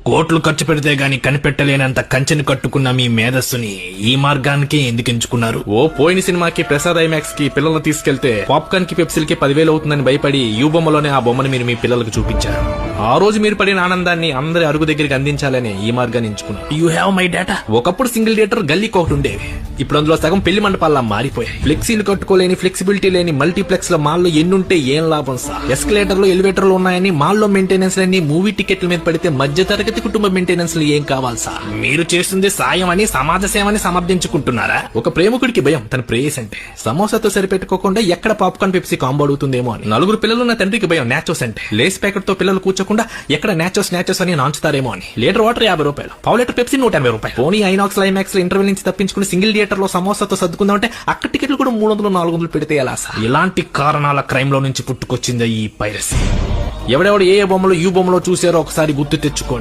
కోట్లు ఖర్చు పెడితే గాని కనిపెట్టలేనంత కంచెని కట్టుకున్న మీ మేధస్సుని ఈ మార్గానికి ఎందుకు ఎంచుకున్నారు? ఓ పోయిన సినిమాకి ప్రసాద్ ఐమాక్స్ కి పిల్లల్ని తీసుకెళ్తే పాప్కార్న్ కి పెప్సిల్కి 10,000 అవుతుందని భయపడి యూ బొమ్మలోనే ఆ బొమ్మని మీరు మీ పిల్లలకు చూపించారు. ఆ రోజు మీరు పడిన ఆనందాన్ని అందరి అరుగు దగ్గరికి అందించాలని ఈ మార్గాన్ని ఎంచుకున్నారు. You have my data. ఒకప్పుడు సింగిల్ థియేటర్ గల్లీకి ఒకటి ఉండేవి. ఇప్పుడు అందులో సగం పెళ్లి మండపాల్లా మారిపోయాయి. ఫ్లెక్సీలు కట్టుకోలేని, ఫ్లెక్సిబిలిటీ లేని మల్టీప్లెక్స్ లో మాల్లో ఎన్నుంటే ఏం లాభం సార్? ఎస్కలేటర్లు, ఎలివేటర్లు ఉన్నాయని మాల్లో మెయింటెనెన్స్ లన్నీ మూవీ టికెట్ల మీద పడితే మధ్య తరగతి కుటుంబ మెయింటెనెన్స్ ఏం కావాలి సార్? మీరు చేస్తుంది సాయం అని, సమాజ సేవని సమర్థించుకుంటున్నారా? ఒక ప్రేమికుడికి భయం తన ప్రేయస్ అంటే సమోసాతో సరిపెట్టుకోకుండా ఎక్కడ పాప్కార్న్ పెప్సీ కాంబో అడుగుతుందేమో అని. నలుగురు పిల్లలున్న తండ్రికి భయం నాచోస్ అంటే లేస్ ప్యాకెట్ తో పిల్లలు కూర్చోకుండా ఎక్కడ నాచోస్ అని నాంచుతారేమో అని. లీటర్ వాటర్ 50 రూపాయలు, పావు లీటర్ పెప్సీ 180 రూపాయలు. పోనీ ఐనాక్స్ ఐమాక్స్ లో ఇంటర్వెల్ నుంచి తప్పించుకుని సింగిల్ థియేటర్ లో సమోసాతో సర్దుకుందామంటే అక్కడ టికెట్లు కూడా 300-400 పెడితే ఎలా సార్? ఇలాంటి కారణాల క్రైమ్ లో నుంచి పుట్టుకొచ్చింది ఈ పైరసీ. ఎవడెవడు ఏ బొమ్మలో యూ బొమ్మలో చూసారో ఒకసారి గుర్తు తెచ్చుకోండి.